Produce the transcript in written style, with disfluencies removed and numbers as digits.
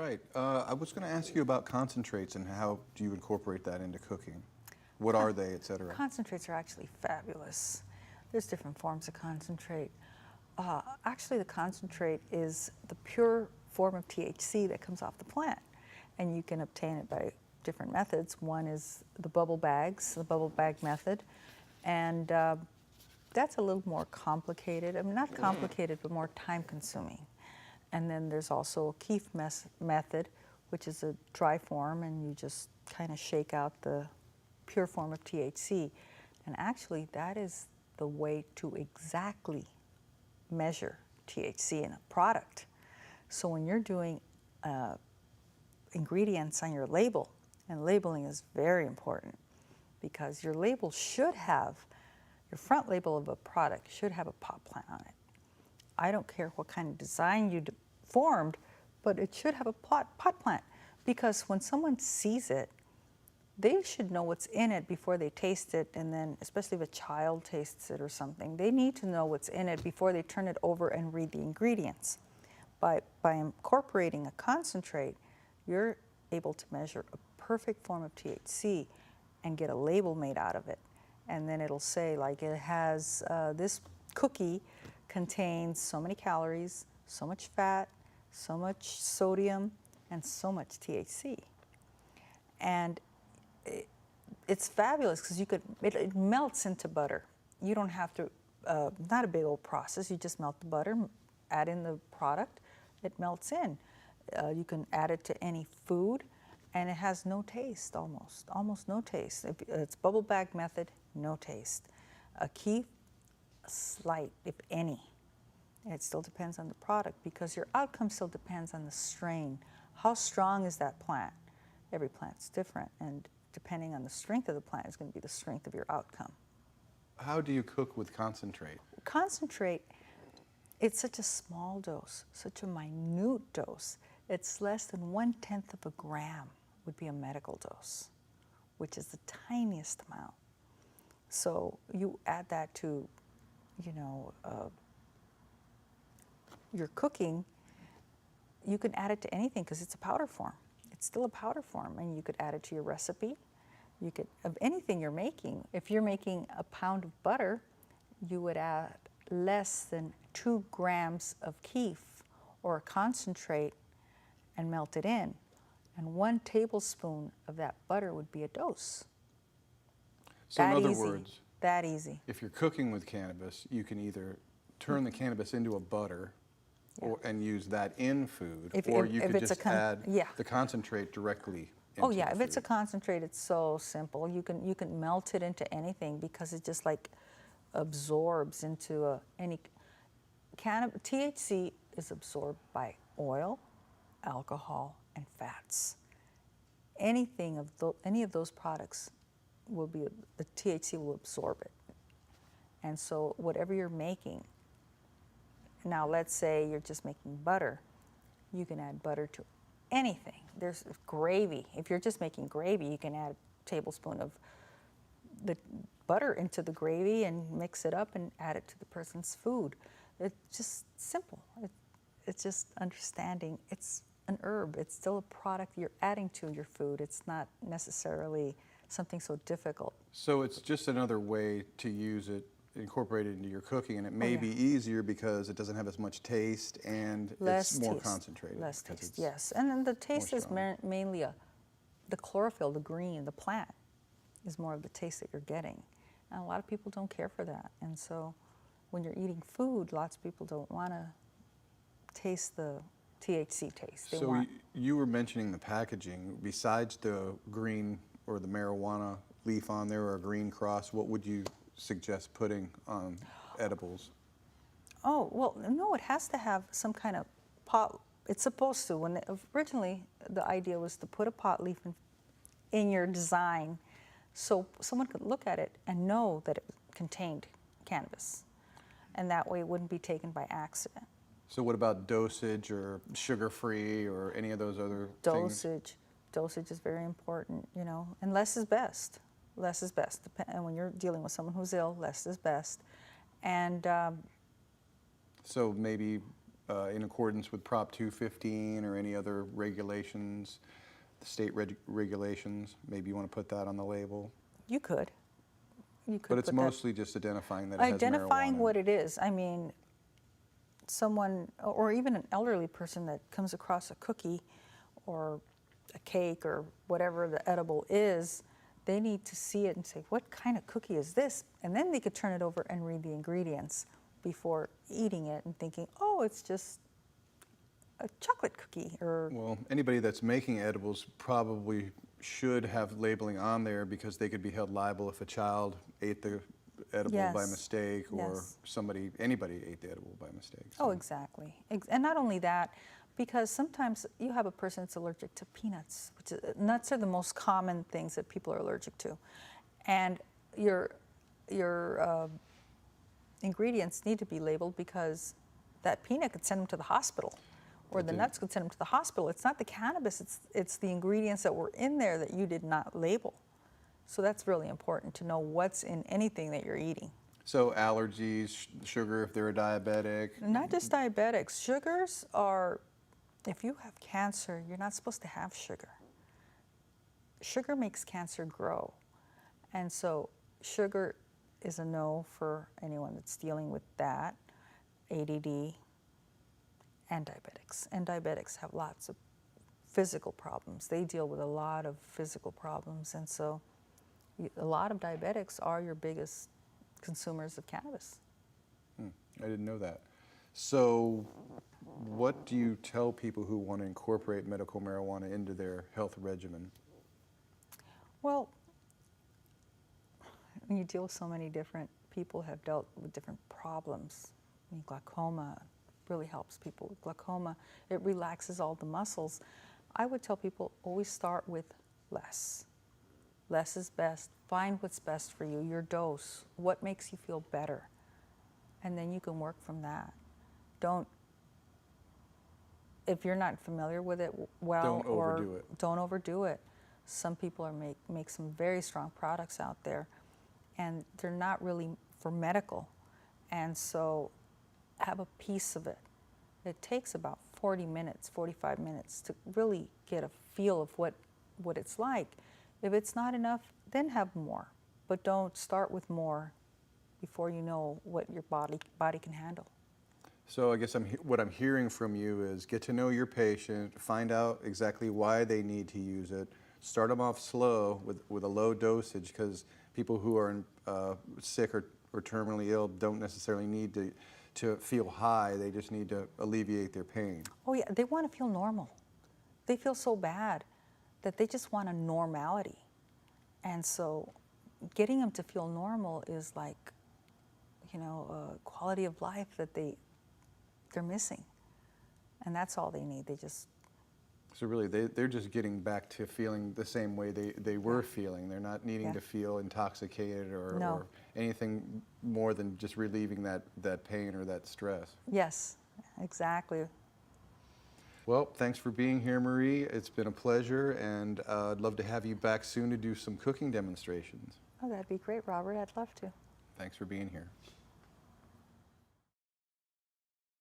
right. I was going to ask you about concentrates and how do you incorporate that into cooking? What are they, et cetera? Concentrates are actually fabulous. There's different forms of concentrate. Actually, the concentrate is the pure form of THC that comes off the plant, and you can obtain it by different methods. One is the bubble bags, the bubble bag method, and that's a little more complicated. I mean, not complicated, but more time-consuming. And then there's also a Keef method, which is a dry form, and you just kind of shake out the pure form of THC. And actually, that is the way to exactly measure THC in a product. So when you're doing ingredients on your label, and labeling is very important because your label should have, your front label of a product should have a pot plant on it. I don't care what kind of design you formed, but it should have a pot plant, because when someone sees it, they should know what's in it before they taste it, and then especially if a child tastes it or something, they need to know what's in it before they turn it over and read the ingredients. By incorporating a concentrate, you're able to measure a perfect form of THC and get a label made out of it. And then it'll say, like, it has, this cookie contains so many calories, so much fat, so much sodium, and so much THC. And it's fabulous because it melts into butter. You don't have to, not a big old process, you just melt the butter, add in the product, it melts in. You can add it to any food, and it has no taste, almost no taste. If it's bubble bag method, no taste. A Keef, slight, if any. It still depends on the product, because your outcome still depends on the strain. How strong is that plant? Every plant's different, and depending on the strength of the plant is going to be the strength of your outcome. How do you cook with concentrate? Concentrate, it's such a small dose, such a minute dose. It's less than 1/10 of a gram would be a medical dose, which is the tiniest amount. So you add that to, you know, your cooking, you can add it to anything because it's a powder form. It's still a powder form, and you could add it to your recipe. You could, of anything you're making. If you're making a pound of butter, you would add less than 2 grams of Keef or a concentrate and melt it in. And 1 tablespoon of that butter would be a dose. So that in other easy. words, that easy. If you're cooking with cannabis, you can either turn the cannabis into a butter, Yeah. and use that in food, If you could it's just add yeah. the concentrate directly into Oh yeah, the if it's a food. concentrate, it's so simple. You can melt it into anything because it just like absorbs into any THC is absorbed by oil, alcohol, and fats. Anything of any of those products will be, the THC will absorb it. And so whatever you're making, now let's say you're just making butter, you can add butter to anything. There's gravy. If you're just making gravy, you can add a tablespoon of the butter into the gravy and mix it up and add it to the person's food. It's just simple. It's just understanding it's an herb. It's still a product you're adding to your food. It's not necessarily something so difficult. So it's just another way to use it, incorporate it into your cooking, and it may be easier because it doesn't have as much taste and it's more concentrated. Less taste, yes. And then the taste is mainly the chlorophyll, the green, the plant is more of the taste that you're getting. And a lot of people don't care for that. And so when you're eating food, lots of people don't want to taste the THC taste. So you were mentioning the packaging. Besides the green or the marijuana leaf on there or a green cross, what would you suggest putting on edibles? Oh, well, no, it has to have some kind of pot. It's supposed to. When originally the idea was to put a pot leaf in your design so someone could look at it and know that it contained cannabis. And that way it wouldn't be taken by accident. So what about dosage or sugar-free or any of those other things? Dosage is very important, you know, and less is best. Less is best. And when you're dealing with someone who's ill, less is best. And so maybe in accordance with Prop 215 or any other regulations, the state regulations? Maybe you want to put that on the label. You could. You could But it's put that- mostly just identifying that it has marijuana. Identifying what it is. I mean, someone, or even an elderly person that comes across a cookie or a cake or whatever the edible is, they need to see it and say, what kind of cookie is this? And then they could turn it over and read the ingredients before eating it and thinking, oh, it's just a chocolate cookie. Or Well, anybody that's making edibles probably should have labeling on there, because they could be held liable if a child ate the edible by Yes. mistake, or Yes. anybody ate the edible by mistake. Oh, So, exactly. And not only that, because sometimes you have a person that's allergic to peanuts, which is, nuts are the most common things that people are allergic to. And your ingredients need to be labeled, because that peanut could send them to the hospital, or the nuts could send them to the hospital. It's not the cannabis, it's the ingredients that were in there that you did not label. So that's really important to know what's in anything that you're eating. so allergies, sugar if they're a diabetic. Not just diabetics. Sugars are, if you have cancer, you're not supposed to have sugar. Sugar makes cancer grow. And so sugar is a no for anyone that's dealing with that, ADD, and diabetics. And diabetics have lots of physical problems. They deal with a lot of physical problems. And so a lot of diabetics are your biggest consumers of cannabis. I didn't know that. So what do you tell people who want to incorporate medical marijuana into their health regimen? Well, you deal with so many different people have dealt with different problems. I mean, glaucoma really helps people with glaucoma. It relaxes all the muscles. I would tell people always start with less. Less is best. Find what's best for you, your dose, what makes you feel better, and then you can work from that. If you're not familiar with it well, Don't overdo it. Don't overdo it. Some people are make some very strong products out there, and they're not really for medical. And so have a piece of it. It takes about 40 minutes, 45 minutes to really get a feel of what it's like. If it's not enough, then have more. But don't start with more before you know what your body can handle. So I guess what I'm hearing from you is get to know your patient, find out exactly why they need to use it, start them off slow with a low dosage, because people who are sick or terminally ill don't necessarily need to feel high, they just need to alleviate their pain. Oh yeah, they want to feel normal. They feel so bad that they just want a normality. And so getting them to feel normal is like, a quality of life that they're missing. And that's all they need. So really, they're just getting back to feeling the same way they were feeling. They're not needing to feel intoxicated or anything more than just relieving that pain or that stress. Yes, exactly. Well, thanks for being here, Marie. It's been a pleasure, and I'd love to have you back soon to do some cooking demonstrations. Oh, that'd be great, Robert. I'd love to. Thanks for being here.